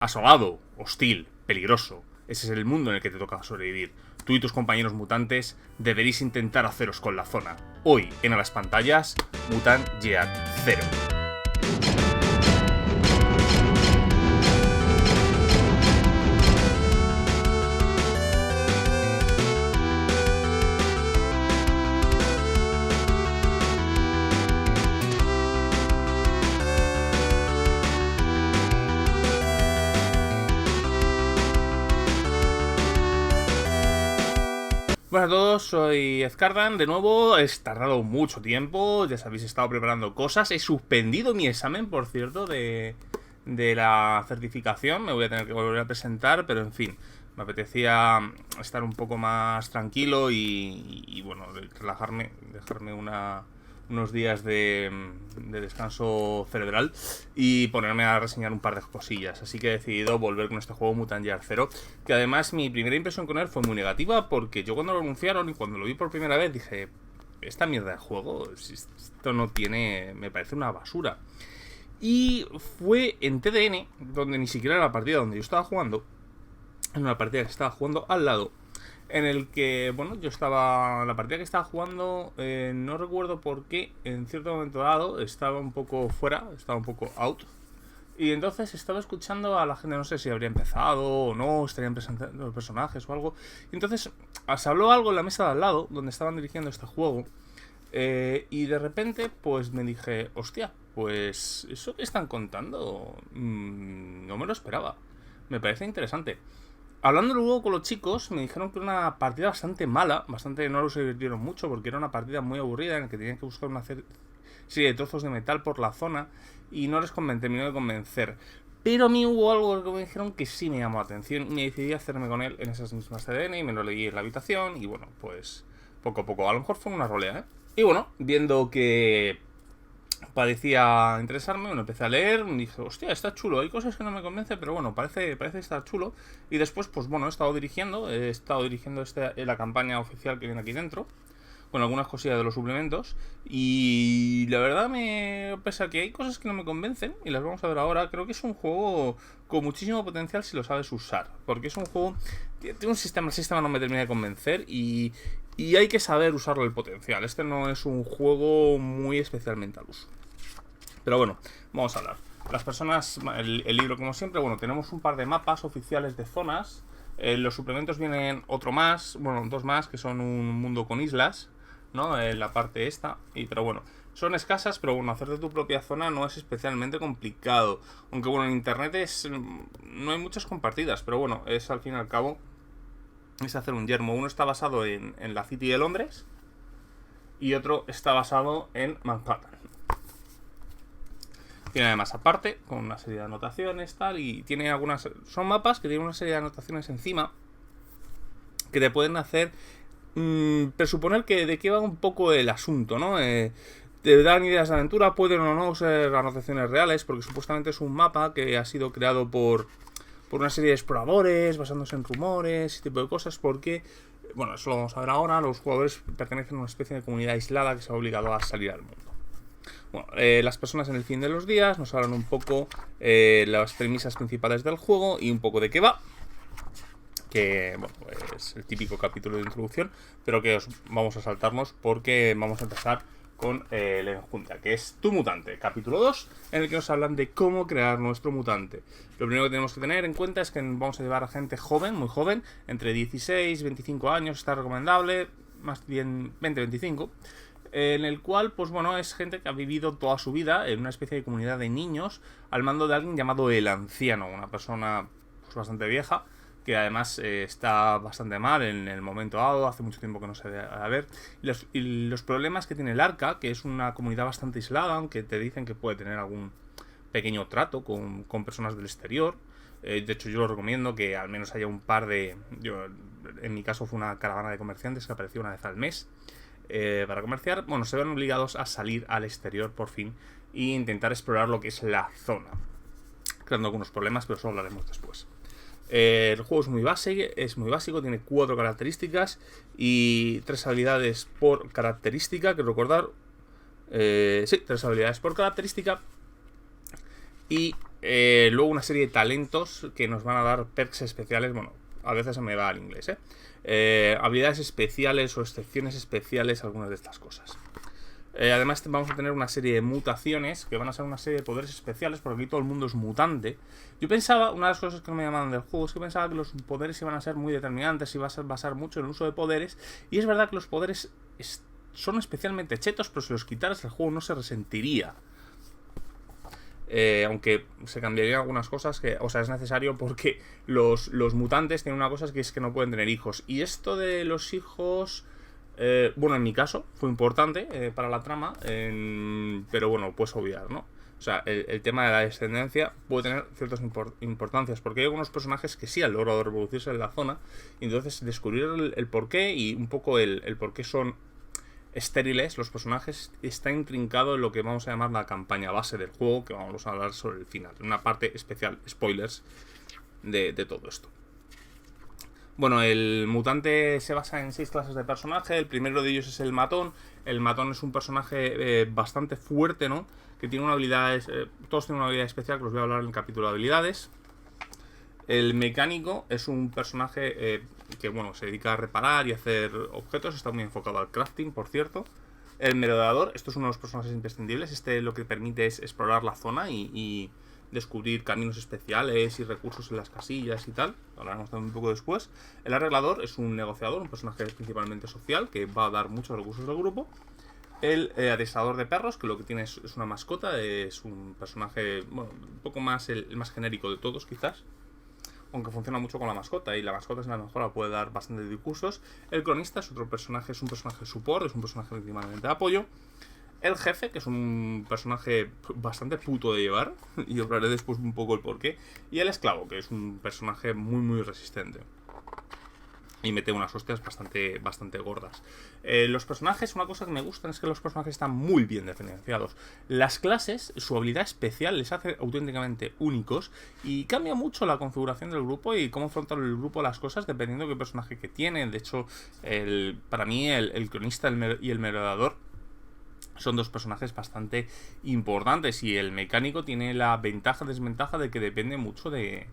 Asolado, hostil, peligroso. Ese es el mundo en el que te toca sobrevivir. Tú y tus compañeros mutantes deberéis intentar haceros con la zona. Hoy, en A las Pantallas, Mutant Year Zero. Buenas a todos, soy Ezcardan, de nuevo. He tardado mucho tiempo, ya sabéis, he estado preparando cosas. He suspendido mi examen, por cierto, de la certificación. Me voy a tener que volver a presentar, pero en fin, me apetecía estar un poco más tranquilo y bueno, relajarme, dejarme unos días de descanso cerebral y ponerme a reseñar un par de cosillas. Así que he decidido volver con este juego Mutant Year Zero, que además mi primera impresión con él fue muy negativa, porque yo cuando lo anunciaron y cuando lo vi por primera vez dije, esta mierda de juego, esto no tiene, me parece una basura. Y fue en TDN, donde ni siquiera era la partida donde yo estaba jugando, en una partida que estaba jugando al lado, en el que, bueno, yo estaba, la partida que estaba jugando, no recuerdo por qué, en cierto momento dado, estaba un poco fuera, estaba un poco out. Y entonces estaba escuchando a la gente, no sé si habría empezado o no, estarían presentando los personajes o algo. Y entonces se habló algo en la mesa de al lado, donde estaban dirigiendo este juego. Y de repente, pues me dije, hostia, pues eso que están contando, no me lo esperaba. Me parece interesante. Hablando luego con los chicos, me dijeron que era una partida bastante mala, bastante, no los divirtieron mucho porque era una partida muy aburrida en la que tenían que buscar una serie de trozos de metal por la zona y no les terminó de convencer. Pero a mí hubo algo que me dijeron que sí me llamó la atención y me decidí a hacerme con él en esas mismas CDN y me lo leí en la habitación y bueno, pues poco a poco, a lo mejor fue una rolea, ¿eh? Y bueno, viendo que parecía interesarme, bueno, empecé a leer, me dije, hostia, está chulo, hay cosas que no me convencen, pero bueno, parece estar chulo. Y después, pues bueno, he estado dirigiendo la campaña oficial que viene aquí dentro, con algunas cosillas de los suplementos, y la verdad, pese a que hay cosas que no me convencen, y las vamos a ver ahora, creo que es un juego con muchísimo potencial si lo sabes usar, porque es un juego, tiene un sistema, el sistema no me termina de convencer, y hay que saber usarlo el potencial. Este no es un juego muy especialmente al uso. Pero bueno, vamos a hablar. Las personas, el libro como siempre, bueno, tenemos un par de mapas oficiales de zonas. Los suplementos vienen otro más, bueno, dos más, que son un mundo con islas, ¿no? En la parte esta, pero bueno, son escasas, pero bueno, hacer de tu propia zona no es especialmente complicado. Aunque bueno, en internet no hay muchas compartidas, pero bueno, es al fin y al cabo es hacer un yermo. Uno está basado en la City de Londres y otro está basado en Manhattan. Tiene además aparte, con una serie de anotaciones, tal, y tiene algunas... Son mapas que tienen una serie de anotaciones encima que te pueden hacer presuponer que de qué va un poco el asunto, ¿no? Te dan ideas de aventura, pueden o no ser anotaciones reales, porque supuestamente es un mapa que ha sido creado por una serie de exploradores, basándose en rumores, ese tipo de cosas, porque, bueno, eso lo vamos a ver ahora, los jugadores pertenecen a una especie de comunidad aislada que se ha obligado a salir al mundo. Bueno, las personas en el fin de los días nos hablan un poco las premisas principales del juego y un poco de qué va. Que, bueno, es el típico capítulo de introducción, pero que vamos a saltarnos porque vamos a empezar con la enjundia, que es Tu Mutante, capítulo 2, en el que nos hablan de cómo crear nuestro mutante. Lo primero que tenemos que tener en cuenta es que vamos a llevar a gente joven, muy joven, entre 16 y 25 años, está recomendable, más bien 20-25, en el cual, pues bueno, es gente que ha vivido toda su vida en una especie de comunidad de niños al mando de alguien llamado el Anciano, una persona pues bastante vieja, que además está bastante mal en el momento dado, hace mucho tiempo que no se ve a ver, y los problemas que tiene el Arca, que es una comunidad bastante aislada, aunque te dicen que puede tener algún pequeño trato con personas del exterior. De hecho, yo lo recomiendo que al menos haya un par de... en mi caso fue una caravana de comerciantes que apareció una vez al mes para comerciar. Bueno, se ven obligados a salir al exterior por fin e intentar explorar lo que es la zona, creando algunos problemas, pero eso hablaremos después. El juego es muy básico, tiene 4 características y 3 habilidades por característica, que recordar. Sí, 3 habilidades por característica. Y Luego una serie de talentos que nos van a dar perks especiales. Bueno, a veces se me va al inglés, habilidades especiales o excepciones especiales, algunas de estas cosas. Además vamos a tener una serie de mutaciones que van a ser una serie de poderes especiales, porque aquí todo el mundo es mutante. Yo pensaba, una de las cosas que no me llamaban del juego es que pensaba que los poderes iban a ser muy determinantes, iba a basar mucho en el uso de poderes. Y es verdad que los poderes son especialmente chetos, pero si los quitaras el juego no se resentiría. Aunque se cambiarían algunas cosas que, o sea, es necesario porque los mutantes tienen una cosa que es que no pueden tener hijos. Y esto de los hijos, bueno, en mi caso fue importante para la trama, pero bueno, puedes obviar, ¿no? O sea, el tema de la descendencia puede tener ciertas importancias, porque hay algunos personajes que sí han logrado reproducirse en la zona, y entonces descubrir el porqué y un poco el por qué son estériles los personajes está intrincado en lo que vamos a llamar la campaña base del juego, que vamos a hablar sobre el final, una parte especial, spoilers de todo esto. Bueno, el mutante se basa en 6 clases de personaje. El primero de ellos es el matón. El matón es un personaje bastante fuerte, ¿no? Que tiene una habilidad, todos tienen una habilidad especial que os voy a hablar en el capítulo de habilidades. El mecánico es un personaje que, bueno, se dedica a reparar y hacer objetos. Está muy enfocado al crafting, por cierto. El merodeador, esto es uno de los personajes imprescindibles. Este lo que permite es explorar la zona y descubrir caminos especiales y recursos en las casillas y tal. Hablaremos también un poco después. El arreglador es un negociador, un personaje principalmente social que va a dar muchos recursos al grupo. El adestrador de perros, que lo que tiene es una mascota, es un personaje, bueno, un poco más el más genérico de todos quizás, aunque funciona mucho con la mascota, y la mascota es la mejor, puede dar bastantes discursos. El cronista es otro personaje, es un personaje support, es un personaje principalmente de apoyo. El jefe, que es un personaje bastante puto de llevar, y os hablaré después un poco el porqué. Y el esclavo, que es un personaje muy resistente y mete unas hostias bastante gordas. Los personajes, una cosa que me gustan es que los personajes están muy bien diferenciados. Las clases, su habilidad especial les hace auténticamente únicos, y cambia mucho la configuración del grupo y cómo afronta el grupo las cosas dependiendo de qué personaje que tiene. De hecho, para mí el cronista y el merodeador son dos personajes bastante importantes, y el mecánico tiene la ventaja-desventaja de que depende mucho del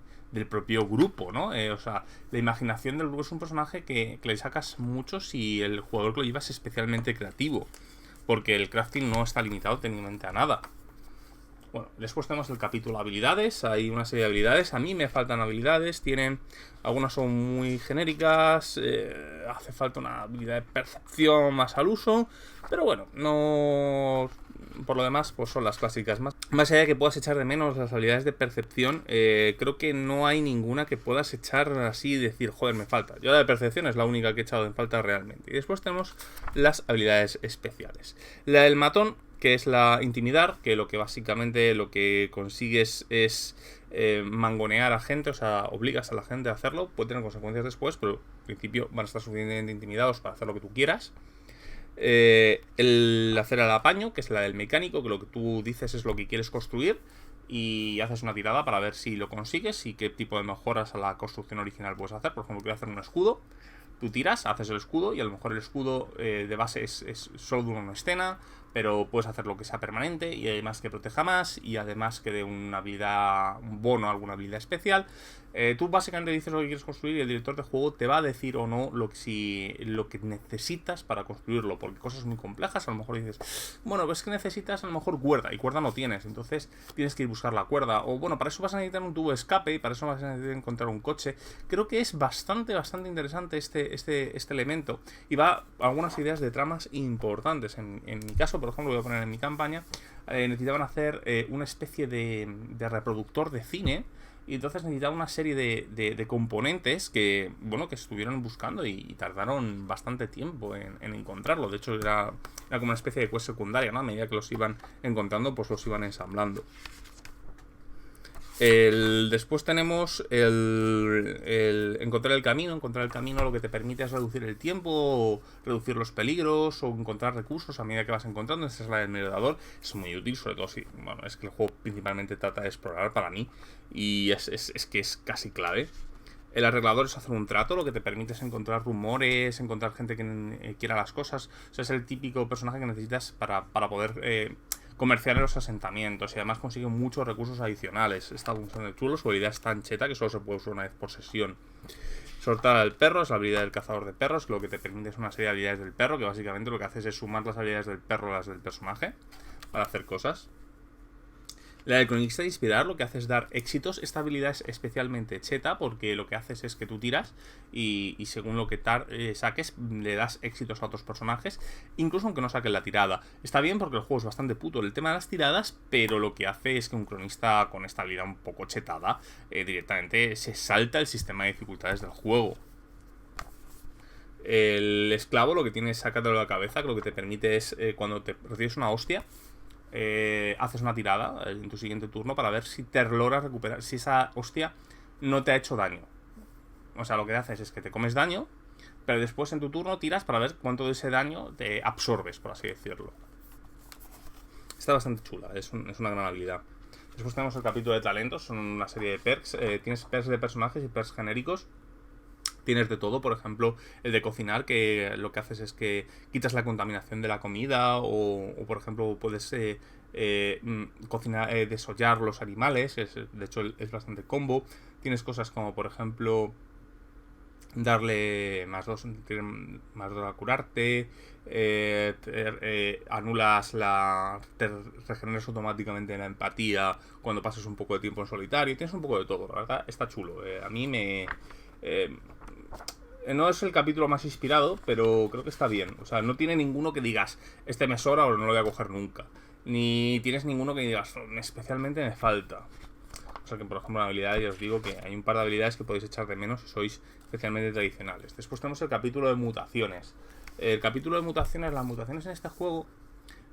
propio grupo, ¿no? O sea, la imaginación del grupo es un personaje que le sacas mucho si el jugador que lo lleva es especialmente creativo, porque el crafting no está limitado técnicamente a nada. Bueno, después tenemos el capítulo habilidades. Hay una serie de habilidades. A mí me faltan habilidades. Algunas son muy genéricas. Hace falta una habilidad de percepción más al uso. Pero bueno, no... Por lo demás, pues son las clásicas. Más allá de que puedas echar de menos las habilidades de percepción, creo que no hay ninguna que puedas echar así y decir, joder, me falta. Yo la de percepción es la única que he echado en falta realmente. Y después tenemos las habilidades especiales. La del matón, que es la intimidar, que básicamente lo que consigues es mangonear a gente, o sea, obligas a la gente a hacerlo. Puede tener consecuencias después, pero al principio van a estar suficientemente intimidados para hacer lo que tú quieras. El hacer el apaño, que es la del mecánico, que lo que tú dices es lo que quieres construir y haces una tirada para ver si lo consigues y qué tipo de mejoras a la construcción original puedes hacer. Por ejemplo, quiero hacer un escudo. Tú tiras, haces el escudo, y a lo mejor el escudo de base es solo de una escena, pero puedes hacer lo que sea permanente, y además que proteja más, y además que dé una habilidad, un bono, alguna habilidad especial. Tú básicamente dices lo que quieres construir, y el director de juego te va a decir o no lo que necesitas para construirlo, porque cosas muy complejas, a lo mejor dices, bueno, pues que necesitas a lo mejor cuerda, y cuerda no tienes, entonces tienes que ir a buscar la cuerda, o bueno, para eso vas a necesitar un tubo de escape, y para eso vas a necesitar encontrar un coche. Creo que es bastante interesante este elemento, y va a algunas ideas de tramas importantes. En mi caso, por ejemplo, voy a poner en mi campaña, necesitaban hacer una especie de reproductor de cine, y entonces necesitaba una serie de componentes que, bueno, que estuvieron buscando y tardaron bastante tiempo en encontrarlo. De hecho, era como una especie de quest secundaria, ¿no? A medida que los iban encontrando, pues los iban ensamblando. Después tenemos el encontrar el camino. Encontrar el camino lo que te permite es reducir el tiempo, reducir los peligros o encontrar recursos a medida que vas encontrando. Esta es la del merodeador. Es muy útil, sobre todo si... Bueno, es que el juego principalmente trata de explorar para mí, y es que es casi clave. El arreglador es hacer un trato, lo que te permite es encontrar rumores, encontrar gente que quiera las cosas. O sea, es el típico personaje que necesitas para poder comerciar en los asentamientos y además consigue muchos recursos adicionales. Está bastante chulo, su habilidad es tan cheta que solo se puede usar una vez por sesión. Soltar al perro es la habilidad del cazador de perros, lo que te permite es una serie de habilidades del perro, que básicamente lo que haces es sumar las habilidades del perro a las del personaje para hacer cosas. La del cronista de inspirar lo que hace es dar éxitos. Esta habilidad es especialmente cheta porque lo que haces es que tú tiras y según lo que saques le das éxitos a otros personajes, incluso aunque no saquen la tirada. Está bien porque el juego es bastante puto el tema de las tiradas, pero lo que hace es que un cronista con esta habilidad un poco chetada directamente se salta el sistema de dificultades del juego. El esclavo lo que tiene es sacártelo de la cabeza, que lo que te permite es cuando te recibes una hostia, haces una tirada en tu siguiente turno para ver si te logras recuperar, si esa hostia no te ha hecho daño. O sea, lo que haces es que te comes daño, pero después en tu turno tiras para ver cuánto de ese daño te absorbes, por así decirlo. Está bastante chula, es una gran habilidad. Después tenemos el capítulo de talentos, son una serie de perks. Tienes perks de personajes y perks genéricos. Tienes de todo, por ejemplo, el de cocinar, que lo que haces es que quitas la contaminación de la comida, o por ejemplo, puedes cocinar, desollar los animales, de hecho es bastante combo. Tienes cosas como, por ejemplo, darle más 2 a curarte, anulas te regeneras automáticamente la empatía cuando pasas un poco de tiempo en solitario. Tienes un poco de todo, la verdad, está chulo. A mí me... no es el capítulo más inspirado, pero creo que está bien. O sea, no tiene ninguno que digas, este me sobra o no lo voy a coger nunca. Ni tienes ninguno que digas, especialmente me falta. O sea que, por ejemplo, la habilidad, ya os digo que hay un par de habilidades que podéis echar de menos si sois especialmente tradicionales. Después tenemos el capítulo de mutaciones. El capítulo de mutaciones, las mutaciones en este juego...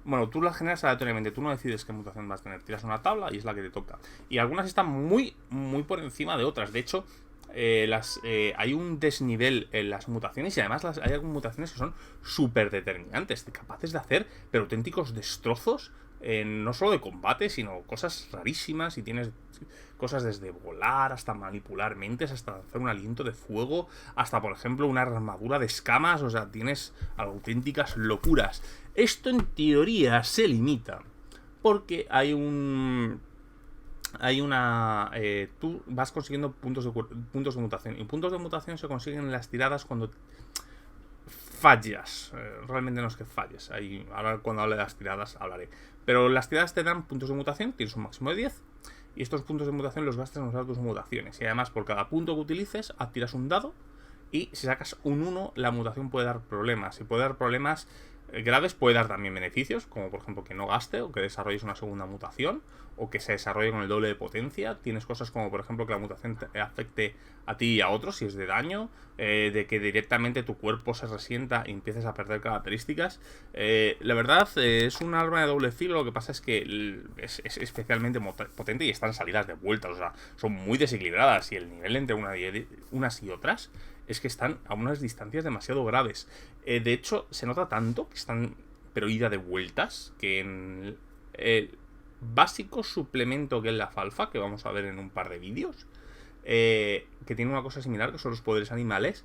Bueno, tú las generas aleatoriamente, tú no decides qué mutación vas a tener. Tiras una tabla y es la que te toca. Y algunas están muy, muy por encima de otras. De hecho... hay un desnivel en las mutaciones y además hay algunas mutaciones que son súper determinantes, capaces de hacer pero auténticos destrozos, no solo de combate, sino cosas rarísimas. Y tienes cosas desde volar hasta manipular mentes, hasta hacer un aliento de fuego, hasta por ejemplo una armadura de escamas. O sea, tienes auténticas locuras. Esto en teoría se limita porque hay una... tú vas consiguiendo puntos de mutación. Y puntos de mutación se consiguen en las tiradas cuando fallas. Realmente no es que falles. Ahora cuando hable de las tiradas hablaré. Pero las tiradas te dan puntos de mutación. Tienes un máximo de 10. Y estos puntos de mutación los gastas en usar tus mutaciones. Y además por cada punto que utilices, tiras un dado. Y si sacas un 1, la mutación puede dar problemas. Y puede dar problemas graves, puede dar también beneficios, como por ejemplo que no gaste o que desarrolles una segunda mutación, o que se desarrolle con el doble de potencia. Tienes cosas como por ejemplo que la mutación te afecte a ti y a otros si es de daño, de que directamente tu cuerpo se resienta y empieces a perder características. La verdad es un arma de doble filo. Lo que pasa es que es especialmente potente y están salidas de vueltas, o sea, son muy desequilibradas, y el nivel entre unas y otras es que están a unas distancias demasiado graves. De hecho, se nota tanto que están, pero ida de vueltas, que en el básico suplemento que es la Falfa, que vamos a ver en un par de vídeos, que tiene una cosa similar, que son los poderes animales,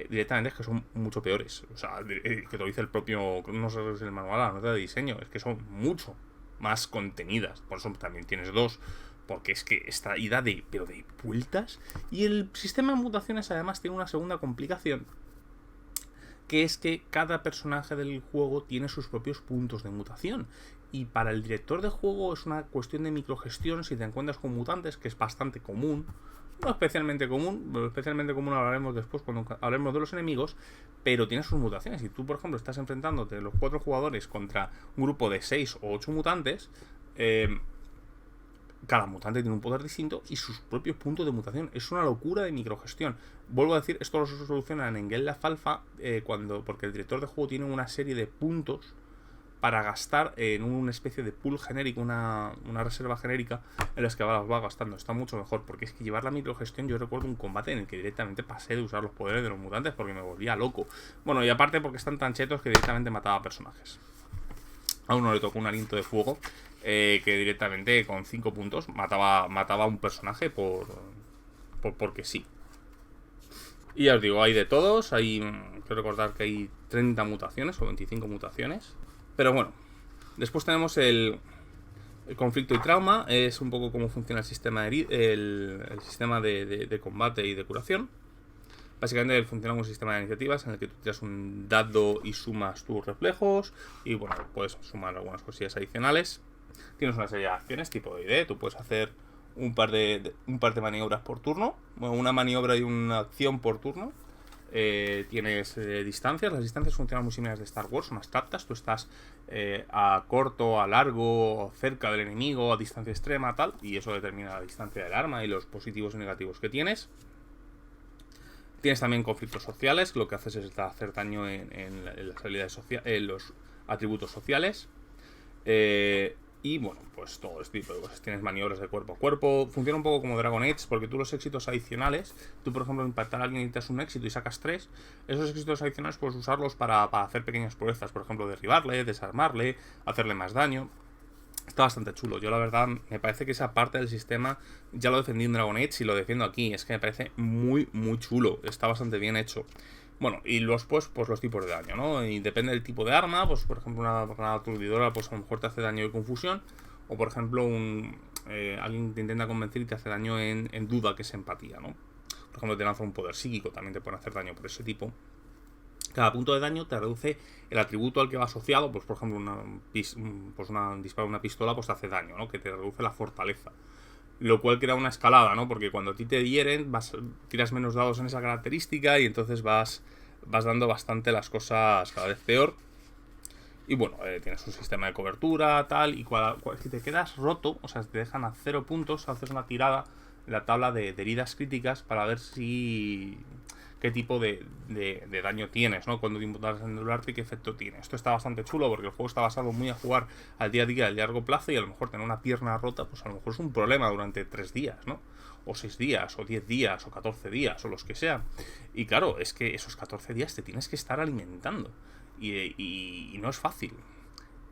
directamente es que son mucho peores. O sea, que te lo dice el propio, no sé si es el manual, la nota de diseño, es que son mucho más contenidas. Por eso también tienes dos, porque es que esta ida de vueltas. Y el sistema de mutaciones además tiene una segunda complicación, que es que cada personaje del juego tiene sus propios puntos de mutación. Y para el director de juego es una cuestión de microgestión si te encuentras con mutantes, que es bastante común. No especialmente común, hablaremos después cuando hablemos de los enemigos, pero tiene sus mutaciones. Si tú, por ejemplo, estás enfrentándote los 4 jugadores contra un grupo de 6 o 8 mutantes, cada mutante tiene un poder distinto y sus propios puntos de mutación. Es una locura de microgestión. Vuelvo a decir, esto lo solucionan en Get la Falfa porque el director de juego tiene una serie de puntos para gastar en una especie de pool genérico, una reserva genérica en las que las va gastando. Está mucho mejor, porque es que llevar la microgestión, yo recuerdo un combate en el que directamente pasé de usar los poderes de los mutantes porque me volvía loco. Bueno, y aparte porque están tan chetos que directamente mataba a personajes. A uno le tocó un aliento de fuego que directamente con 5 puntos mataba a un personaje porque sí. Y ya os digo, hay de todos. Quiero recordar que hay 30 mutaciones o 25 mutaciones. Pero bueno, después tenemos el El conflicto y trauma es un poco cómo funciona el sistema el sistema de combate y de curación. Básicamente funciona como un sistema de iniciativas en el que tú tiras un dado y sumas tus reflejos. Y bueno, puedes sumar algunas cosillas adicionales. Tienes una serie de acciones tipo D&D. Tú puedes hacer un par de maniobras por turno. Bueno, una maniobra y una acción por turno. Tienes distancias. Las distancias funcionan muy similares de Star Wars, son abstractas. Tú estás a corto, a largo, cerca del enemigo, a distancia extrema, tal. Y eso determina la distancia del arma y los positivos y negativos que tienes. Tienes también conflictos sociales, lo que haces es hacer daño en las habilidades en los atributos sociales. Y bueno, pues todo este tipo de cosas. Tienes maniobras de cuerpo a cuerpo. Funciona un poco como Dragon Age, porque tú los éxitos adicionales, tú por ejemplo impactar a alguien y necesitas un éxito y sacas 3, esos éxitos adicionales puedes usarlos para hacer pequeñas proezas, por ejemplo derribarle, desarmarle, hacerle más daño. Está bastante chulo. Yo la verdad me parece que esa parte del sistema ya lo defendí en Dragon Age y lo defiendo aquí. Es que me parece muy chulo. Está bastante bien hecho. Bueno, y los pues los tipos de daño, ¿no? Y depende del tipo de arma, pues por ejemplo una granada aturdidora pues a lo mejor te hace daño de confusión. O por ejemplo alguien te intenta convencer y te hace daño en duda, que es empatía, ¿no? Por ejemplo te lanza un poder psíquico, también te pueden hacer daño por ese tipo. Cada punto de daño te reduce el atributo al que va asociado. Pues por ejemplo disparo una pistola pues te hace daño, ¿no? Que te reduce la fortaleza. Lo cual crea una escalada, ¿no? Porque cuando a ti te hieren tiras menos dados en esa característica y entonces vas dando bastante las cosas cada vez peor. Y bueno, tienes un sistema de cobertura, tal, y si te quedas roto, o sea, si te dejan a 0 puntos, haces una tirada en la tabla de heridas críticas para ver qué tipo de daño tienes, ¿no? Cuando te intentas endurarte y qué efecto tiene. Esto está bastante chulo porque el juego está basado muy a jugar al día a día, al largo plazo, y a lo mejor tener una pierna rota, pues a lo mejor es un problema durante 3 días, ¿no? O 6 días, o 10 días, o 14 días, o los que sean. Y claro, es que esos 14 días te tienes que estar alimentando. Y no es fácil.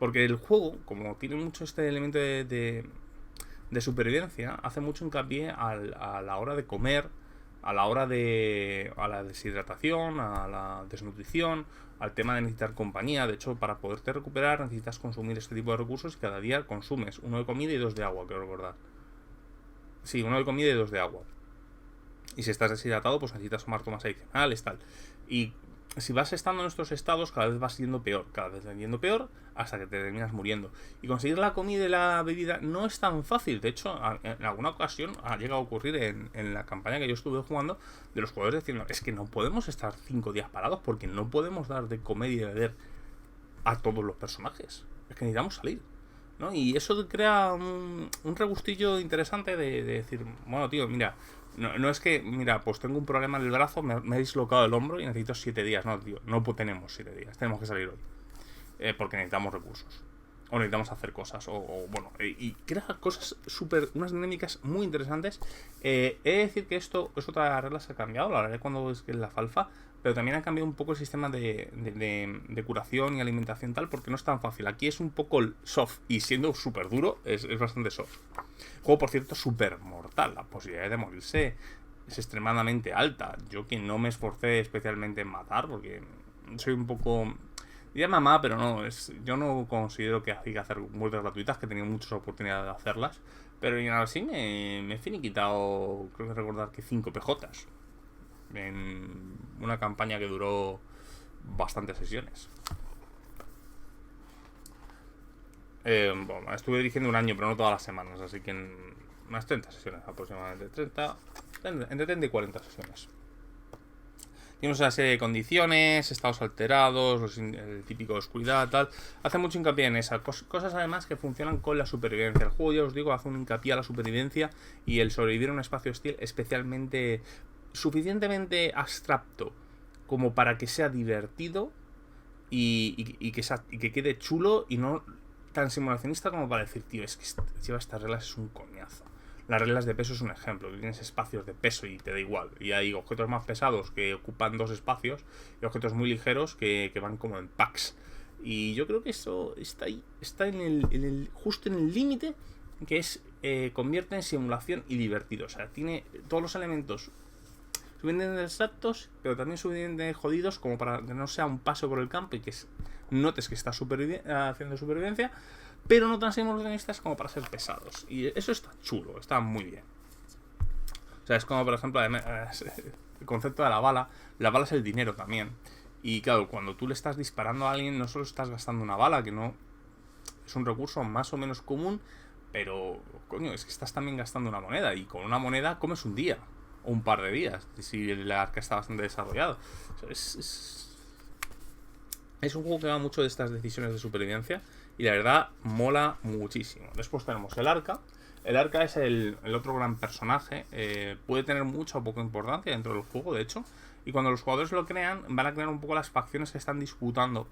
Porque el juego, como tiene mucho este elemento de supervivencia, hace mucho hincapié a la hora de comer, a la deshidratación, a la desnutrición, al tema de necesitar compañía. De hecho, para poderte recuperar necesitas consumir este tipo de recursos y cada día consumes 1 de comida y 2 de agua, quiero recordar. Sí, 1 de comida y 2 de agua. Y si estás deshidratado, pues necesitas tomar tomas adicionales, tal. Y si vas estando en estos estados, cada vez vas yendo peor, hasta que te terminas muriendo. Y conseguir la comida y la bebida no es tan fácil. De hecho, en alguna ocasión ha llegado a ocurrir en la campaña que yo estuve jugando, de los jugadores diciendo, es que no podemos estar 5 días parados porque no podemos dar de comer y de beber a todos los personajes. Es que necesitamos salir, ¿no? Y eso crea un regustillo interesante de decir, bueno, tío, mira, no es que, mira, pues tengo un problema en el brazo, me he dislocado el hombro y necesito 7 días. No, tío, no tenemos 7 días, tenemos que salir hoy. Porque necesitamos recursos. O necesitamos hacer cosas. Bueno, y crea cosas unas dinámicas muy interesantes. He de decir que esto es otra de las reglas que ha cambiado, la hablaré cuando es que la alfa. Pero también ha cambiado un poco el sistema de curación y alimentación tal, porque no es tan fácil. Aquí es un poco soft, y siendo súper duro, es bastante soft. Juego, por cierto, súper mortal. La posibilidad de morirse es extremadamente alta. Yo que no me esforcé especialmente en matar, porque soy un poco... diría mamá, pero no, yo no considero que hay que hacer muertes gratuitas, que he tenido muchas oportunidades de hacerlas. Pero y ahora sí me he finiquitado, creo que recordar que 5 PJs. En una campaña que duró bastantes sesiones. Bueno, estuve dirigiendo un año, pero no todas las semanas, así que en unas 30 sesiones aproximadamente. Entre 30 y 40 sesiones. Tienes una serie de condiciones, estados alterados, el típico oscuridad, tal. Hace mucho hincapié en esas cosas, además, que funcionan con la supervivencia. El juego, ya os digo, hace un hincapié a la supervivencia y el sobrevivir en un espacio hostil especialmente... suficientemente abstracto como para que sea divertido y que quede chulo, y no tan simulacionista como para decir, tío, es que lleva estas reglas, es un coñazo. Las reglas de peso es un ejemplo. Tienes espacios de peso y te da igual. Y hay objetos más pesados que ocupan 2 espacios y objetos muy ligeros que van como en packs. Y yo creo que eso está ahí, está justo en el límite, que es convierte en simulación y divertido. O sea, tiene todos los elementos suficientemente exactos, pero también suficientemente jodidos como para que no sea un paso por el campo y que notes que estás haciendo supervivencia, pero no tan simulacionistas como para ser pesados. Y eso está chulo, está muy bien. O sea, es como, por ejemplo, el concepto de la bala. La bala es el dinero también. Y claro, cuando tú le estás disparando a alguien, no solo estás gastando una bala, que no es un recurso más o menos común, pero, coño, es que estás también gastando una moneda. Y con una moneda comes un día, o un par de días, si el arca está bastante desarrollado. O sea, es un juego que va mucho de estas decisiones de supervivencia. Y la verdad, mola muchísimo. Después tenemos el arca. El arca es el otro gran personaje. Puede tener mucha o poca importancia dentro del juego, de hecho. Y cuando los jugadores lo crean, van a crear un poco las facciones que están disputando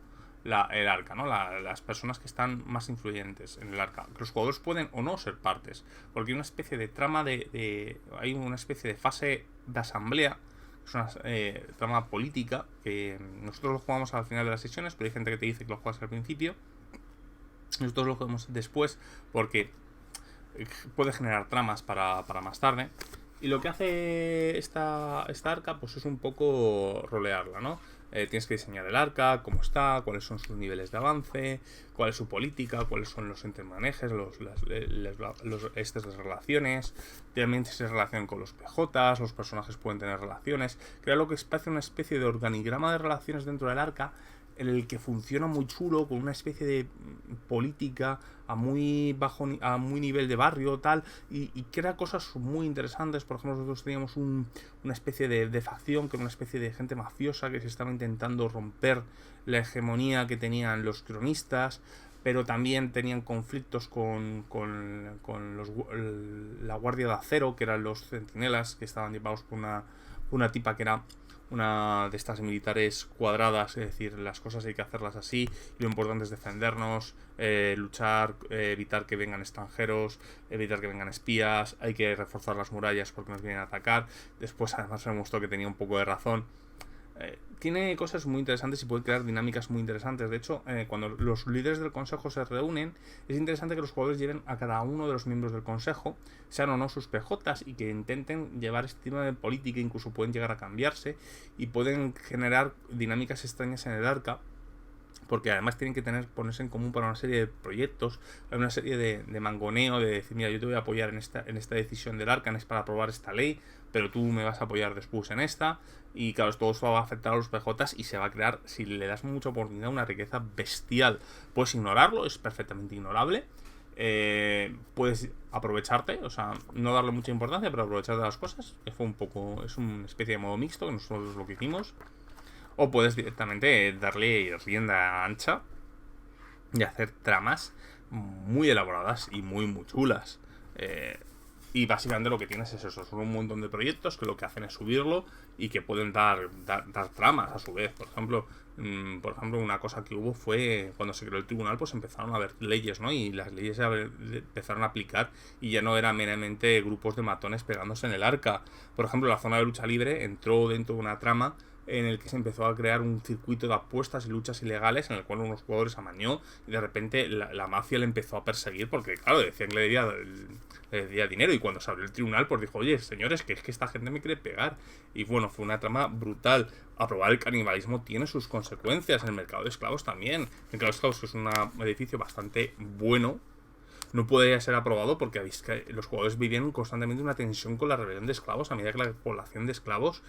el arca, ¿no? Las personas que están más influyentes en el arca. Los jugadores pueden o no ser partes. Porque hay una especie de trama hay una especie de fase de asamblea. Es una trama política que nosotros lo jugamos al final de las sesiones, pero hay gente que te dice que lo juegas al principio. Nosotros lo jugamos después porque puede generar tramas para más tarde. Y lo que hace esta arca pues es un poco rolearla, ¿no? Tienes que diseñar el arca, cómo está, cuáles son sus niveles de avance, cuál es su política, cuáles son los entremanejes, las relaciones. También se relacionan con los PJs, los personajes pueden tener relaciones. Crea lo que parece una especie de organigrama de relaciones dentro del arca, en el que funciona muy chulo, con una especie de política a muy nivel de barrio, tal, y crea cosas muy interesantes. Por ejemplo, nosotros teníamos una especie de facción, que era una especie de gente mafiosa que se estaba intentando romper la hegemonía que tenían los cronistas, pero también tenían conflictos con la Guardia de Acero, que eran los centinelas, que estaban llevados por una tipa que era una de estas militares cuadradas, es decir, las cosas hay que hacerlas así, y lo importante es defendernos, luchar, evitar que vengan extranjeros, evitar que vengan espías, hay que reforzar las murallas porque nos vienen a atacar. Después además me mostró que tenía un poco de razón. Tiene cosas muy interesantes y puede crear dinámicas muy interesantes. De hecho, cuando los líderes del consejo se reúnen, es interesante que los jugadores lleven a cada uno de los miembros del consejo, sean o no sus PJs, y que intenten llevar este tipo de política. Incluso pueden llegar a cambiarse y pueden generar dinámicas extrañas en el arca, porque además tienen que ponerse en común para una serie de proyectos. Hay una serie de mangoneo, de decir, mira, yo te voy a apoyar en esta decisión del Arcan, es para aprobar esta ley, pero tú me vas a apoyar después en esta. Y claro, todo eso va a afectar a los PJs y se va a crear, si le das mucha oportunidad, una riqueza bestial. Puedes ignorarlo, es perfectamente ignorable. Puedes aprovecharte, o sea, no darle mucha importancia, pero aprovechar de las cosas. Es una especie de modo mixto, que nosotros lo que hicimos. O puedes directamente darle rienda ancha y hacer tramas muy elaboradas y muy chulas. Y básicamente lo que tienes es eso, son un montón de proyectos que lo que hacen es subirlo y que pueden dar tramas a su vez. Por ejemplo, una cosa que hubo fue cuando se creó el tribunal, pues empezaron a haber leyes, ¿no? Y las leyes se empezaron a aplicar y ya no eran meramente grupos de matones pegándose en el arca. Por ejemplo, la zona de lucha libre entró dentro de una trama en el que se empezó a crear un circuito de apuestas y luchas ilegales en el cual unos jugadores amañó y de repente la mafia le empezó a perseguir porque, claro, decían que le debía dinero, y cuando se abrió el tribunal pues dijo, oye, señores, que es que esta gente me quiere pegar. Y bueno, fue una trama brutal. Aprobar el canibalismo tiene sus consecuencias, en el mercado de esclavos también. El mercado de esclavos, que es un edificio bastante bueno, no podía ser aprobado porque los jugadores vivían constantemente una tensión con la rebelión de esclavos. A medida que la población de esclavos,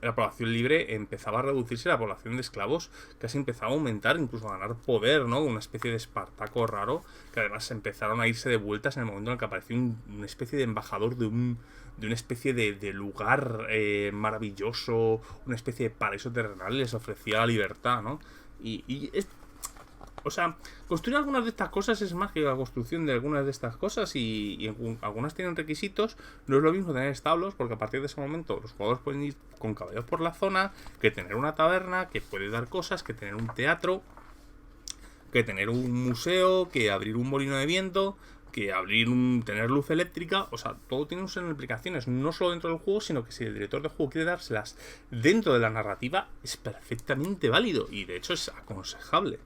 la población libre empezaba a reducirse, la población de esclavos casi empezaba a aumentar, incluso a ganar poder, ¿no? Una especie de Espartaco raro, que además empezaron a irse de vueltas en el momento en el que apareció una especie de embajador de una especie de lugar maravilloso, una especie de paraíso terrenal, les ofrecía la libertad, ¿no? O sea, construir algunas de estas cosas es más que la construcción de algunas de estas cosas, y algunas tienen requisitos. No es lo mismo tener establos, porque a partir de ese momento los jugadores pueden ir con caballos por la zona, que tener una taberna, que puede dar cosas, que tener un teatro, que tener un museo, que abrir un molino de viento, que tener luz eléctrica. O sea, todo tiene sus implicaciones, no solo dentro del juego, sino que si el director de juego quiere dárselas dentro de la narrativa, es perfectamente válido y de hecho es aconsejable.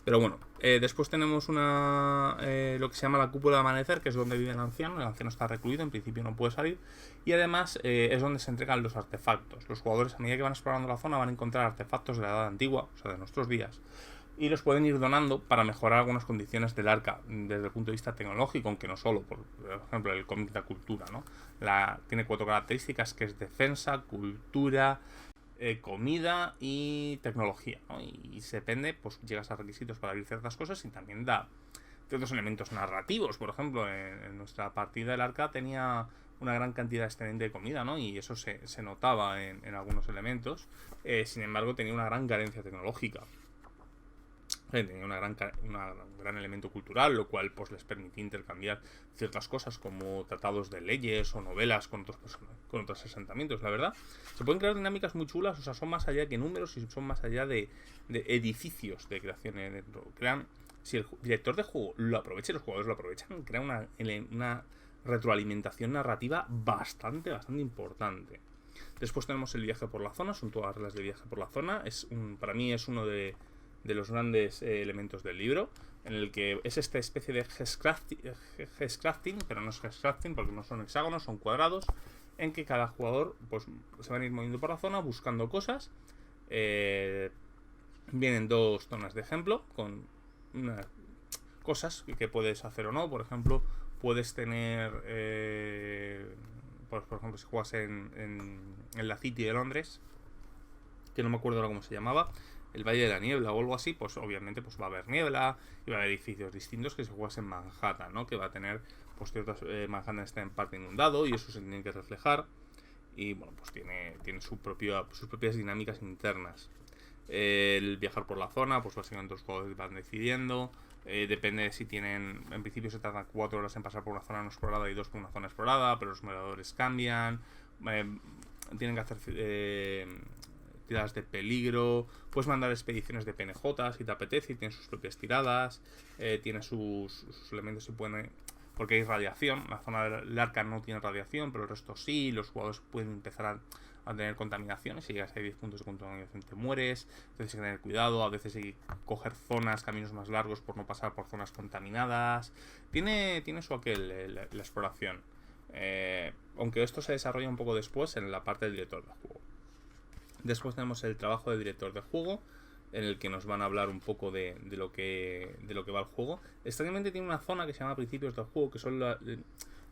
Pero bueno, después tenemos lo que se llama la cúpula de amanecer, que es donde vive el anciano. El anciano está recluido, en principio no puede salir. Y además es donde se entregan los artefactos. Los jugadores, a medida que van explorando la zona, van a encontrar artefactos de la edad antigua, o sea, de nuestros días, y los pueden ir donando para mejorar algunas condiciones del arca desde el punto de vista tecnológico, aunque no solo. Por ejemplo, el cómic de cultura, ¿no? Tiene 4 características, que es defensa, cultura, comida y tecnología, ¿no? Y se depende, pues llegas a requisitos para abrir ciertas cosas y también da ciertos elementos narrativos. Por ejemplo, en nuestra partida el arca tenía una gran cantidad excedente de comida, ¿no? Y eso se notaba en algunos elementos. Sin embargo, tenía una gran carencia tecnológica. Tenía un gran elemento cultural, lo cual pues les permitía intercambiar ciertas cosas como tratados de leyes o novelas con otros asentamientos. La verdad, se pueden crear dinámicas muy chulas, o sea, son más allá que números y son más allá de edificios de creación. Si el director de juego lo aprovecha y los jugadores lo aprovechan, crea una retroalimentación narrativa bastante importante. Después tenemos el viaje por la zona, son todas las reglas de viaje por la zona. Para mí es uno de los grandes elementos del libro, en el que es esta especie de hexcrafting, pero no es hexcrafting porque no son hexágonos, son cuadrados, en que cada jugador pues se van a ir moviendo por la zona buscando cosas. Vienen 2 zonas de ejemplo con cosas que puedes hacer o no. Por ejemplo, puedes tener por ejemplo, si juegas en la City de Londres, que no me acuerdo ahora cómo se llamaba, el Valle de la Niebla o algo así, pues obviamente pues va a haber niebla y va a haber edificios distintos que si juegas en Manhattan, ¿no? Que va a tener, pues ciertas Manhattan está en parte inundado y eso se tiene que reflejar. Y bueno, pues tiene sus propias dinámicas internas. El viajar por la zona, pues básicamente los jugadores van decidiendo. Depende de si tienen. En principio se tardan 4 horas en pasar por una zona no explorada y 2 por una zona explorada, pero los moderadores cambian. Tienen que hacer tiradas de peligro. Puedes mandar expediciones de PNJ si te apetece y tienen sus propias tiradas. Tiene sus elementos si pueden. Porque hay radiación. La zona del arca no tiene radiación, pero el resto sí. Los jugadores pueden empezar a tener contaminaciones. Si llegas a 10 puntos de contaminación te mueres. Entonces hay que tener cuidado. A veces hay que coger zonas, caminos más largos por no pasar por zonas contaminadas. Tiene su aquel la exploración. Aunque esto se desarrolla un poco después en la parte del director de juego. Después tenemos el trabajo del director de juego, en el que nos van a hablar un poco de lo que va el juego. Extrañamente tiene una zona que se llama principios del juego, que son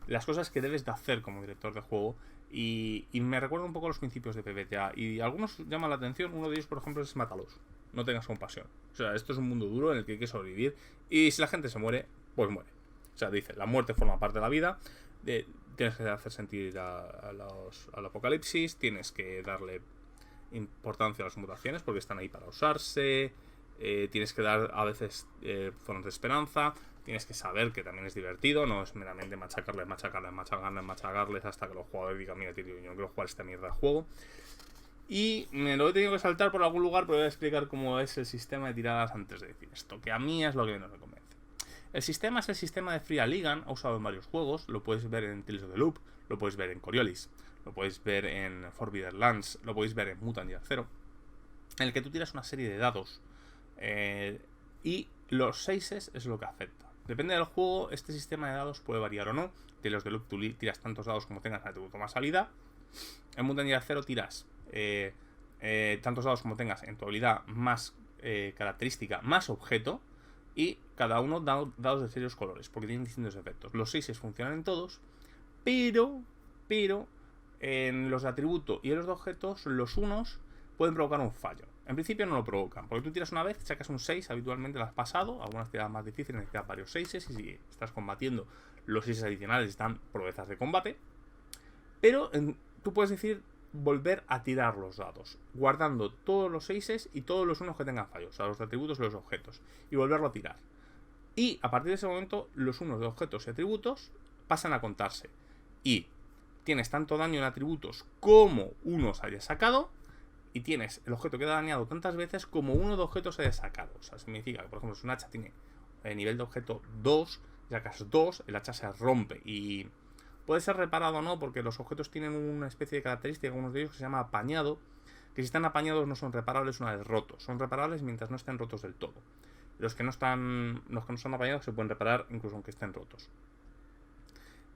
las cosas que debes de hacer como director de juego. Y me recuerda un poco a los principios de PBTA. Y algunos llaman la atención. Uno de ellos, por ejemplo, es mátalos. No tengas compasión. O sea, esto es un mundo duro en el que hay que sobrevivir. Y si la gente se muere, pues muere. O sea, dice, la muerte forma parte de la vida. Tienes que hacer sentir al apocalipsis. Tienes que darle importancia a las mutaciones porque están ahí para usarse. Tienes que dar a veces zonas de esperanza. Tienes que saber que también es divertido, no es meramente machacarles hasta que los jugadores digan, mira, tío, yo no quiero jugar esta mierda de juego. Y me lo he tenido que saltar por algún lugar, pero voy a explicar cómo es el sistema de tiradas antes de decir esto, que a mí es lo que menos me convence. El sistema es el sistema de Free Ligan, ha usado en varios juegos, lo puedes ver en Tales of the Loop, lo puedes ver en Coriolis, lo podéis ver en Forbidden Lands, lo podéis ver en Mutant Year Zero, en el que tú tiras una serie de dados y los 6 es lo que afecta. Depende del juego, este sistema de dados puede variar o no. De los de Loop tú tiras tantos dados como tengas en atributo más salida. En Mutant Year Zero tiras tantos dados como tengas en tu habilidad más característica más objeto. Y cada uno dados de serios colores, porque tienen distintos efectos. Los 6 funcionan en todos, pero en los de atributo y en los de objetos, los unos pueden provocar un fallo. En principio no lo provocan, porque tú tiras una vez, sacas un 6, habitualmente lo has pasado, algunas tiradas más difíciles necesitas varios 6, y si estás combatiendo, los 6 adicionales dan proezas de combate. Pero tú puedes decir volver a tirar los dados, guardando todos los 6 y todos los unos que tengan fallos, o sea, los de atributos y los objetos, y volverlo a tirar. Y a partir de ese momento, los unos de objetos y atributos pasan a contarse. Y tienes tanto daño en atributos como unos hayas sacado, y tienes el objeto que da dañado tantas veces como uno de objetos hayas sacado. O sea, significa que, por ejemplo, si un hacha tiene nivel de objeto 2, sacas 2, el hacha se rompe. Y puede ser reparado o no, porque los objetos tienen una especie de característica, algunos de ellos, que se llama apañado, que si están apañados no son reparables una vez rotos. Son reparables mientras no estén rotos del todo. Los que no están apañados se pueden reparar incluso aunque estén rotos.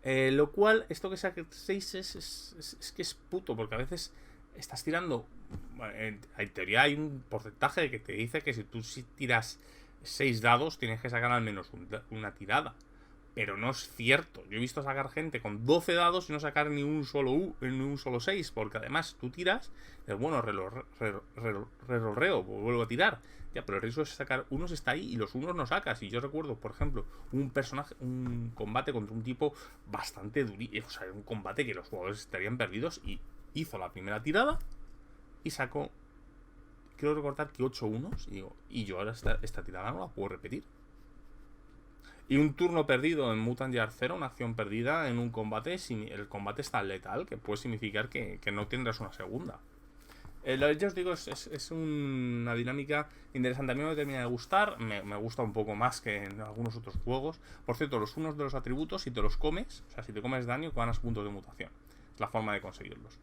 Lo cual, esto que saque 6 es que es puto, porque a veces estás tirando... En teoría hay un porcentaje de que te dice que si tiras 6 dados tienes que sacar al menos una tirada. Pero no es cierto. Yo he visto sacar gente con 12 dados y no sacar ni un solo 6. Porque además tú tiras, bueno, rerolreo, vuelvo a tirar. Ya, pero el riesgo es sacar unos está ahí y los unos no sacas. Y yo recuerdo, por ejemplo, un combate contra un tipo bastante durísimo. O sea, un combate que los jugadores estarían perdidos. Y hizo la primera tirada y sacó, quiero recordar que 8 unos. Y yo ahora esta tirada no la puedo repetir. Y un turno perdido en Mutant Year 0, una acción perdida en un combate, si el combate es tan letal que puede significar que no tendrás una segunda. Ya os digo, es una dinámica interesante. A mí me termina de gustar, me gusta un poco más que en algunos otros juegos. Por cierto, los unos de los atributos, si te los comes, o sea, si te comes daño, ganas puntos de mutación. Es la forma de conseguirlos.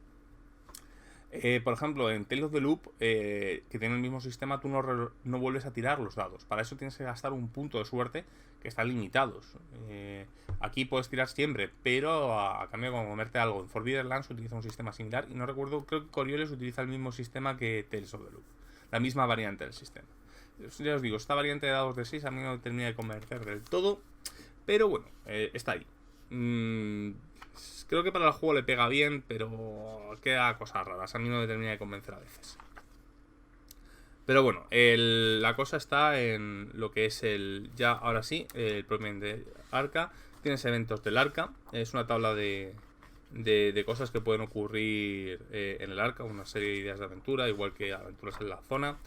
Por ejemplo, en Tales of the Loop, que tiene el mismo sistema, tú no vuelves a tirar los dados. Para eso tienes que gastar un punto de suerte que están limitados. Aquí puedes tirar siempre, pero a cambio de comerte algo. En Forbidden Lands utiliza un sistema similar y no recuerdo, creo que Coriolis utiliza el mismo sistema que Tales of the Loop. La misma variante del sistema. Ya os digo, esta variante de dados de 6 a mí no me termina de convencer del todo, pero bueno, está ahí. Creo que para el juego le pega bien, pero queda cosas raras. A mí no me termina de convencer a veces. Pero bueno, la cosa está en lo que es ya ahora sí, el propiamente Arca. Tienes eventos del Arca. Es una tabla de cosas que pueden ocurrir en el Arca. Una serie de ideas de aventura, igual que aventuras en la zona.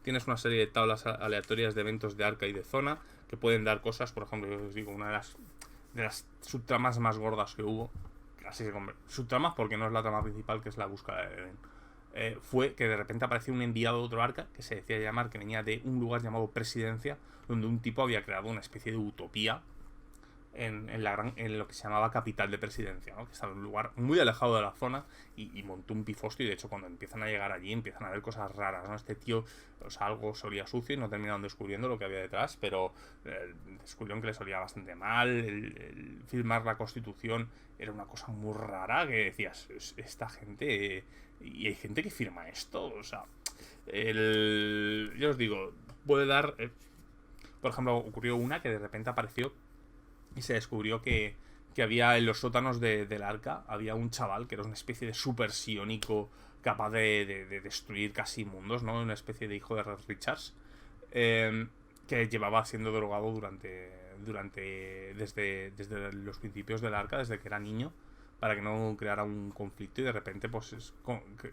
Tienes una serie de tablas aleatorias de eventos de Arca y de zona que pueden dar cosas. Por ejemplo, yo os digo, una de las subtramas más gordas que hubo. Así se convierte. Subtramas porque no es la trama principal, que es la búsqueda de Eden. Fue que de repente apareció un enviado de otro arca que se decía llamar, que venía de un lugar llamado Presidencia, donde un tipo había creado una especie de utopía en lo que se llamaba Capital de Presidencia, ¿no? Que estaba en un lugar muy alejado de la zona y montó un pifostio. Y de hecho, cuando empiezan a llegar allí, empiezan a ver cosas raras, ¿no? Este tío, o sea, algo solía sucio y no terminaron descubriendo lo que había detrás, pero descubrieron que le solía bastante mal. El filmar la Constitución era una cosa muy rara que decías, esta gente... y hay gente que firma esto, o sea... yo os digo, puede dar... por ejemplo, ocurrió una que de repente apareció y se descubrió que había en los sótanos del arca, había un chaval que era una especie de super psiónico capaz de destruir casi mundos, ¿no? Una especie de hijo de Red Richards, que llevaba siendo drogado desde los principios del arca, desde que era niño, para que no creara un conflicto. Y de repente pues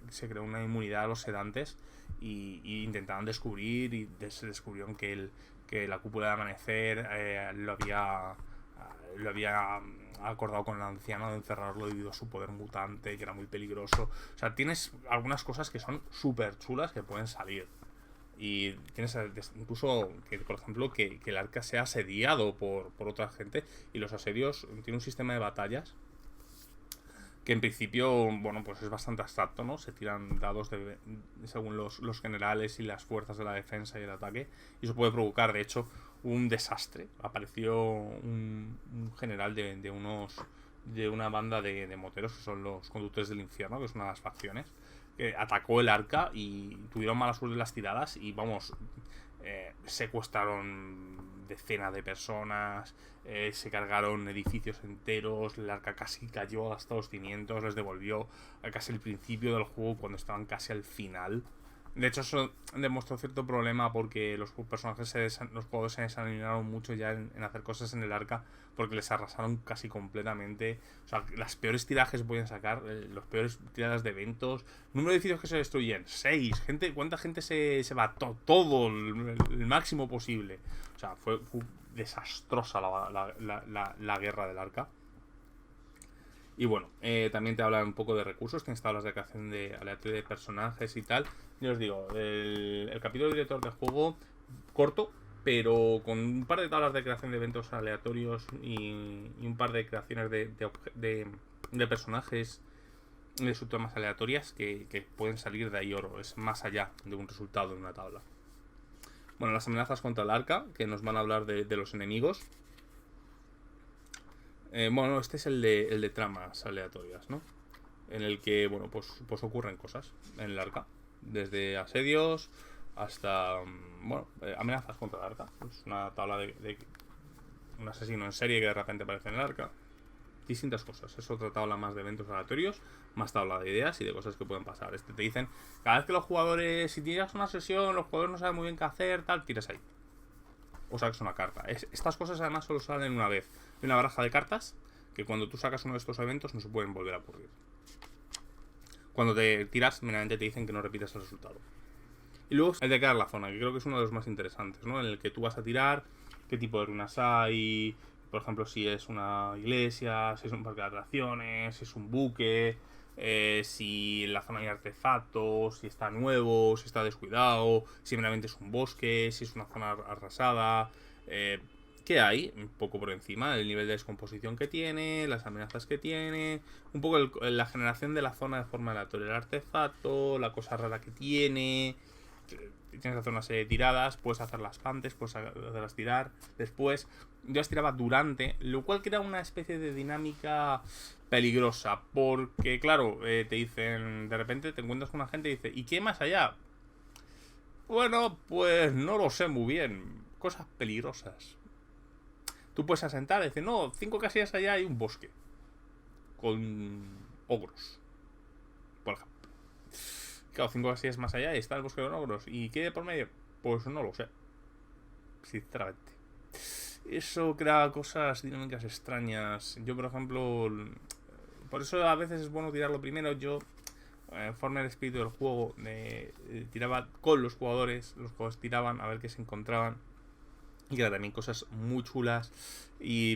se creó una inmunidad a los sedantes y intentaban descubrir, y se descubrieron que la cúpula de amanecer lo había acordado con el anciano de encerrarlo debido a su poder mutante, que era muy peligroso. O sea, tienes algunas cosas que son súper chulas que pueden salir. Y tienes incluso que, por ejemplo, que el arca sea asediado por otra gente. Y los asedios tienen un sistema de batallas que en principio, bueno, pues es bastante abstracto, ¿no? Se tiran dados según los generales y las fuerzas de la defensa y el ataque. Y eso puede provocar, de hecho, un desastre. Apareció un general de una banda de moteros, que son los conductores del infierno, que es una de las facciones, que atacó el arca y tuvieron mala suerte las tiradas y, vamos, secuestraron decenas de personas, se cargaron edificios enteros, el arca casi cayó hasta los cimientos, les devolvió a casi el principio del juego cuando estaban casi al final. De hecho, eso demostró cierto problema porque los jugadores se desanimaron mucho ya en hacer cosas en el arca, porque les arrasaron casi completamente. O sea, las peores tirajes pueden sacar, los peores tiradas de eventos. Número de edificios que se destruyen, 6. ¿Cuánta gente se va? Todo el máximo posible. O sea, fue desastrosa la guerra del arca. Y bueno, también te habla un poco de recursos. Tienes tablas de creación de aleatorio de personajes y tal. Yo os digo, el capítulo director del juego, corto, pero con un par de tablas de creación de eventos aleatorios y un par de creaciones de personajes de subtramas aleatorias que pueden salir de ahí oro. Es más allá de un resultado en una tabla. Bueno, las amenazas contra el arca, que nos van a hablar de los enemigos. Bueno, este es el de tramas aleatorias, ¿no? en el que, bueno, pues ocurren cosas en el arca. Desde asedios hasta, bueno, amenazas contra el arca. Es una tabla de un asesino en serie que de repente aparece en el arca. Distintas cosas. Es otra tabla más de eventos aleatorios, más tabla de ideas y de cosas que pueden pasar. Te dicen, cada vez que los jugadores, si tiras una sesión, los jugadores no saben muy bien qué hacer, tal, tiras ahí. O sacas una carta. Estas cosas además solo salen una vez. Hay una baraja de cartas que cuando tú sacas uno de estos eventos no se pueden volver a ocurrir. Cuando te tiras, meramente te dicen que no repitas el resultado. Y luego el de crear la zona, que creo que es uno de los más interesantes, ¿no? En el que tú vas a tirar, qué tipo de ruinas hay, por ejemplo, si es una iglesia, si es un parque de atracciones, si es un buque, si en la zona hay artefactos, si está nuevo, si está descuidado, si meramente es un bosque, si es una zona arrasada, qué hay, un poco por encima, el nivel de descomposición que tiene, las amenazas que tiene, un poco la generación de la zona de forma aleatoria, el artefacto, la cosa rara que tiene. Tienes que hacer una serie de tiradas, puedes hacerlas antes, puedes hacerlas tirar después. Yo las tiraba durante, lo cual crea una especie de dinámica peligrosa, porque claro, te dicen, de repente te encuentras con una gente y dice, ¿y qué más allá? Bueno, pues no lo sé muy bien, cosas peligrosas. Tú puedes asentar y decir, no, 5 casillas allá hay un bosque con ogros, por ejemplo. Claro, 5 casillas más allá y está el bosque de ogros. ¿Y qué hay por medio? Pues no lo sé, sinceramente. Eso crea cosas dinámicas extrañas. Yo, por ejemplo, por eso a veces es bueno tirarlo primero. Yo, en forma del espíritu del juego, tiraba con los jugadores tiraban a ver qué se encontraban. Y que también cosas muy chulas,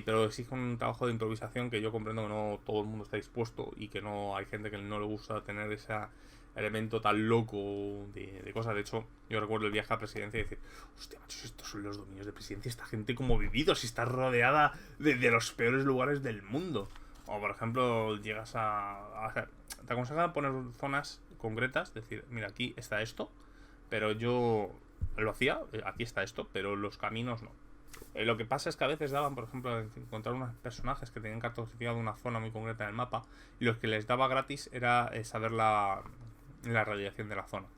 pero exige un trabajo de improvisación que yo comprendo que no todo el mundo está dispuesto y que no hay gente que no le gusta tener ese elemento tan loco de cosas. De hecho, yo recuerdo el viaje a Presidencia y decir, hostia, machos, estos son los dominios de Presidencia, esta gente como vivido, si está rodeada de los peores lugares del mundo. O por ejemplo, llegas te aconsejan poner zonas concretas, decir, mira, aquí está esto, pero yo lo hacía, aquí está esto, pero los caminos no. Lo que pasa es que a veces daban, por ejemplo, encontrar unos personajes que tenían cartografiado una zona muy concreta en el mapa, y lo que les daba gratis era saber la radiación de la zona.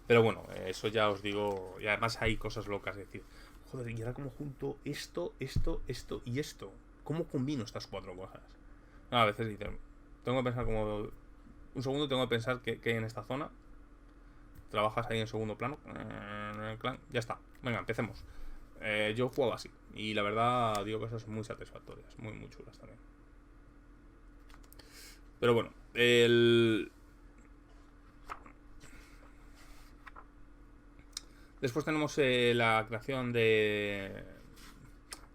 Pero bueno, eso ya os digo, y además hay cosas locas, es decir, joder, y ahora como junto esto y esto, ¿cómo combino estas 4 cosas? No, a veces dicen, tengo que pensar como un segundo, tengo que pensar qué hay en esta zona. Trabajas ahí en segundo plano, ya está, venga, empecemos. Yo juego así y la verdad digo cosas muy satisfactorias, muy muy chulas también. Pero bueno, después tenemos la creación de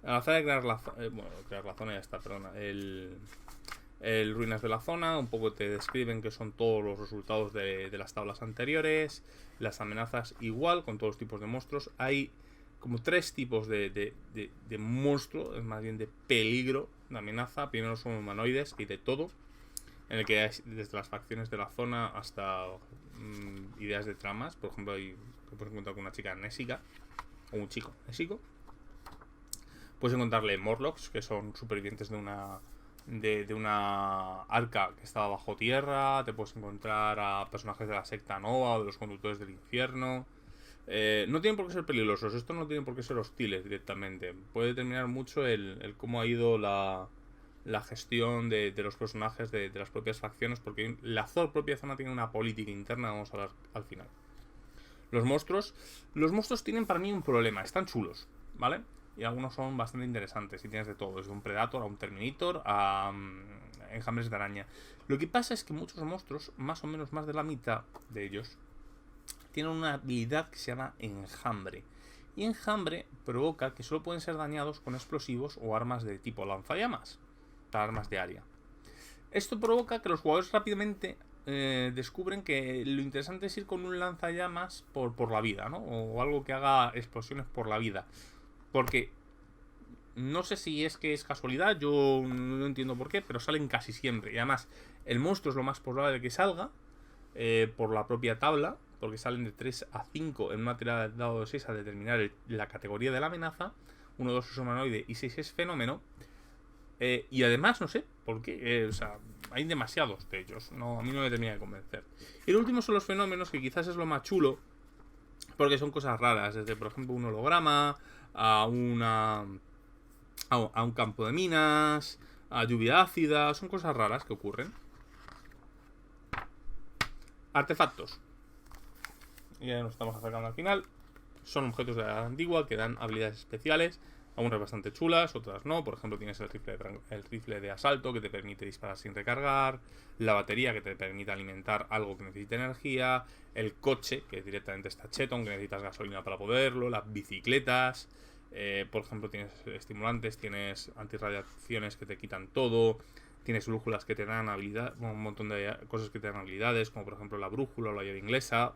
la zona de crear crear la zona ya está, perdona. El ruinas de la zona, un poco te describen que son todos los resultados de las tablas anteriores. Las amenazas igual, con todos los tipos de monstruos. Hay como 3 tipos de monstruo, es más bien de peligro, de amenaza. Primero son humanoides y de todo, en el que hay desde las facciones de la zona hasta ideas de tramas. Por ejemplo, te puedes encontrar con una chica nésica o un chico nésico. Puedes encontrarle Morlocks, que son supervivientes de una arca que estaba bajo tierra. Te puedes encontrar a personajes de la secta Nova o de los conductores del infierno. No tienen por qué ser peligrosos, estos no tienen por qué ser hostiles directamente. Puede determinar mucho el cómo ha ido la gestión de los personajes de las propias facciones, porque la propia zona tiene una política interna, vamos a hablar al final. Los monstruos tienen para mí un problema, están chulos, ¿vale? Y algunos son bastante interesantes y tienes de todo, desde un Predator a un Terminator a enjambres de araña. Lo que pasa es que muchos monstruos, más o menos más de la mitad de ellos, tienen una habilidad que se llama enjambre. Y enjambre provoca que solo pueden ser dañados con explosivos o armas de tipo lanzallamas, armas de área. Esto provoca que los jugadores rápidamente descubren que lo interesante es ir con un lanzallamas por la vida, ¿no? O algo que haga explosiones por la vida. Porque no sé si es que es casualidad, yo no entiendo por qué, pero salen casi siempre. Y además, el monstruo es lo más probable que salga por la propia tabla, porque salen de 3 a 5 en una tirada de dado de 6 a determinar la categoría de la amenaza. 1, 2 es humanoide y 6 es fenómeno. Y además, no sé por qué, o sea, hay demasiados de ellos. No, a mí no me termina de convencer. Y lo último son los fenómenos, que quizás es lo más chulo, porque son cosas raras. Desde, por ejemplo, un holograma, a una. A un campo de minas, a lluvia ácida. Son cosas raras que ocurren. Artefactos. Ya nos estamos acercando al final. Son objetos de la edad antigua que dan habilidades especiales. Algunas bastante chulas, otras no. Por ejemplo, tienes el rifle de asalto, que te permite disparar sin recargar. La batería, que te permite alimentar algo que necesite energía. El coche, que directamente está cheto, aunque necesitas gasolina para poderlo. Las bicicletas. Por ejemplo, tienes estimulantes, tienes antirradiaciones que te quitan todo. Tienes brújulas que te dan habilidad, un montón de cosas que te dan habilidades, como por ejemplo la brújula o la llave inglesa.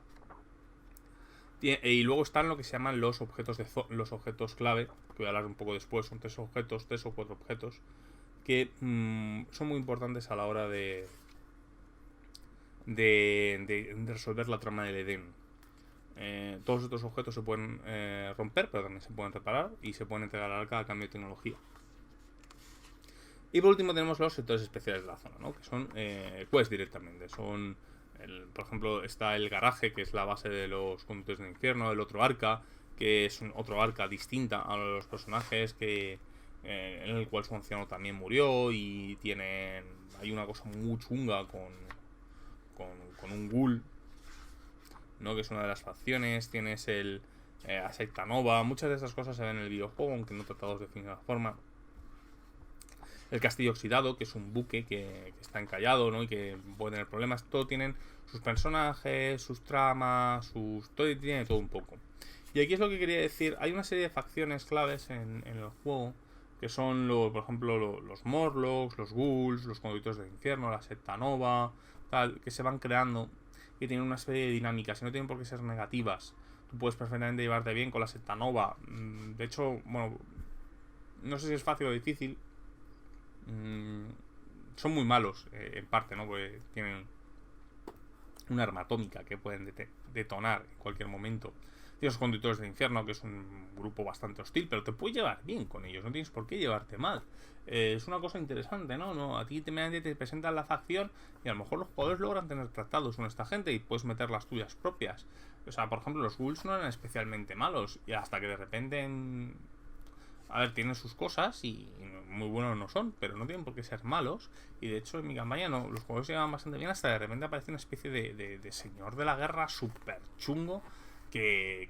Y luego están lo que se llaman los objetos clave, que voy a hablar un poco después. Son tres o cuatro objetos, que son muy importantes a la hora de resolver la trama del Edén. Todos estos objetos se pueden romper, pero también se pueden reparar y se pueden entregar al arca a cambio de tecnología. Y por último tenemos los sectores especiales de la zona, ¿no? Que son quests directamente. Son, por ejemplo, está el garaje, que es la base de los conductores del infierno. El otro arca, que es otro arca distinta a los personajes, que en el cual su anciano también murió. Y hay una cosa muy chunga con un ghoul, ¿no? Que es una de las facciones. Tienes el a Secta Nova. Muchas de esas cosas se ven en el videojuego, aunque no tratados de ninguna forma. El castillo oxidado, que es un buque que está encallado, ¿no? Y que puede tener problemas. Todo tienen sus personajes, sus tramas, todo tiene todo un poco. Y aquí es lo que quería decir. Hay una serie de facciones claves en el juego, que son, por ejemplo, los Morlocks, los Ghouls, los Conductores del Infierno, la Secta Nova, tal, que se van creando y tienen una serie de dinámicas y no tienen por qué ser negativas. Tú puedes perfectamente llevarte bien con la Secta Nova. De hecho, bueno, no sé si es fácil o difícil. Son muy malos, en parte, ¿no? Porque tienen una arma atómica que pueden detonar en cualquier momento. Tienes los Conductores del Infierno, que es un grupo bastante hostil, pero te puedes llevar bien con ellos, no tienes por qué llevarte mal. Es una cosa interesante, ¿no? A ti te presentan la facción y a lo mejor los jugadores logran tener tratados con esta gente y puedes meter las tuyas propias. O sea, por ejemplo, los Ghouls no eran especialmente malos y hasta que de repente... A ver, tienen sus cosas y muy buenos no son, pero no tienen por qué ser malos. Y de hecho en mi campaña no, los juegos se llevan bastante bien hasta de repente aparece una especie de señor de la guerra súper chungo que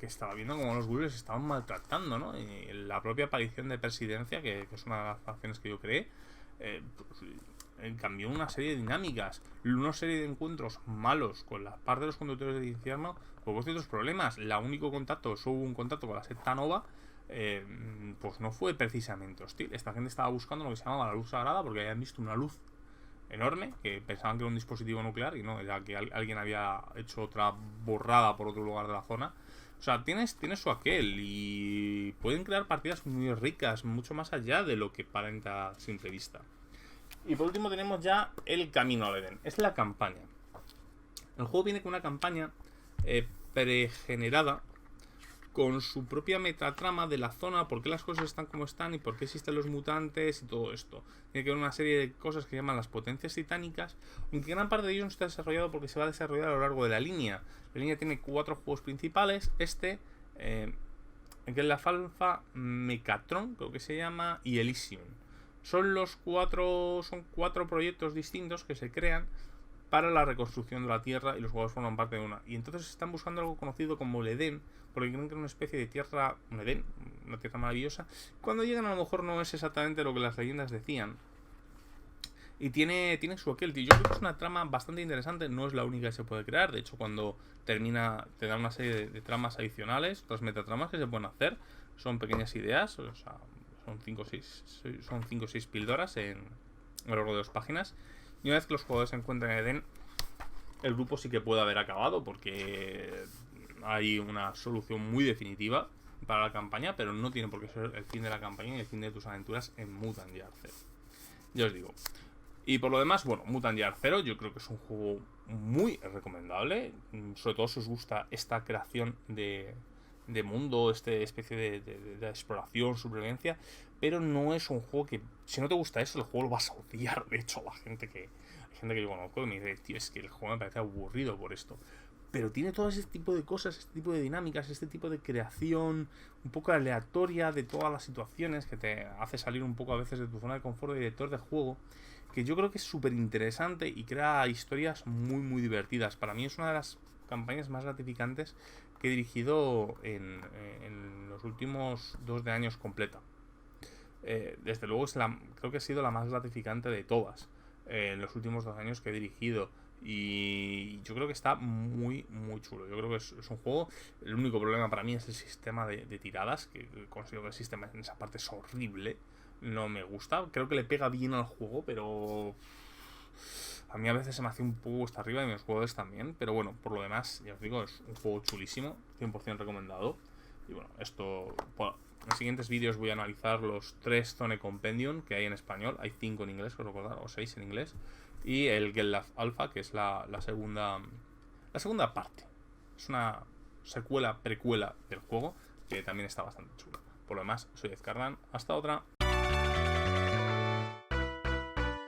estaba viendo como los ghouls estaban maltratando, ¿no? Y la propia aparición de Presidencia, que es una de las facciones que yo creé, cambió una serie de dinámicas, una serie de encuentros malos con la parte de los Conductores del Infierno, con ciertos problemas. Hubo un contacto con la Secta Nova. Pues no fue precisamente hostil. Esta gente estaba buscando lo que se llamaba la luz sagrada, porque habían visto una luz enorme que pensaban que era un dispositivo nuclear y no, era que alguien había hecho otra borrada por otro lugar de la zona. O sea, tienes su aquel y pueden crear partidas muy ricas, mucho más allá de lo que aparenta a simple vista. Y por último tenemos ya el camino al Edén. Es la campaña. El juego viene con una campaña pregenerada, con su propia metatrama de la zona, por qué las cosas están como están y por qué existen los mutantes y todo esto. Tiene que ver una serie de cosas que llaman las potencias titánicas, aunque gran parte de ello no está desarrollado porque se va a desarrollar a lo largo de la línea. La línea tiene 4 juegos principales, que es la Alpha Mechatron, creo que se llama, y Elysium. Son 4 proyectos distintos que se crean para la reconstrucción de la Tierra y los jugadores forman parte de una. Y entonces están buscando algo conocido como el Edén, porque creen que es una especie de tierra, un Edén, una tierra maravillosa. Cuando llegan a lo mejor no es exactamente lo que las leyendas decían. Y tiene su aquel, tío. Yo creo que es una trama bastante interesante, no es la única que se puede crear. De hecho, cuando termina, te da una serie de tramas adicionales, otras metatramas que se pueden hacer. Son pequeñas ideas, o sea, son 5 o 6 píldoras a lo largo de 2 páginas. Y una vez que los jugadores se encuentran en Edén, el grupo sí que puede haber acabado porque hay una solución muy definitiva para la campaña, pero no tiene por qué ser el fin de la campaña y el fin de tus aventuras en Mutant Year Zero. Ya os digo. Y por lo demás, bueno, Mutant Year Zero yo creo que es un juego muy recomendable, sobre todo si os gusta esta creación de de mundo, especie de exploración, supervivencia, pero no es un juego que, si no te gusta eso, el juego lo vas a odiar. De hecho, hay gente que yo conozco que me dice, tío, es que el juego me parece aburrido por esto. Pero tiene todo ese tipo de cosas, este tipo de dinámicas, este tipo de creación un poco aleatoria de todas las situaciones que te hace salir un poco a veces de tu zona de confort de director de juego, que yo creo que es súper interesante y crea historias muy muy divertidas. Para mí es una de las campañas más gratificantes que he dirigido en los últimos 2 años completa. Desde luego creo que ha sido la más gratificante de todas en los últimos 2 años que he dirigido. Y yo creo que está muy, muy chulo. Yo creo que es un juego. El único problema para mí es el sistema de tiradas, que considero que el sistema en esa parte es horrible. No me gusta. Creo que le pega bien al juego, pero a mí a veces se me hace un poco cuesta arriba y mis juegos también. Pero bueno, por lo demás, ya os digo, es un juego chulísimo, 100% recomendado. Y bueno, bueno, en los siguientes vídeos voy a analizar los 3 Zone Compendium que hay en español. Hay 5 en inglés, os recordar, o 6 en inglés. Y el Get Love Alpha, que es la segunda parte. Es una precuela del juego, que también está bastante chulo. Por lo demás, soy Ezcardan. Hasta otra.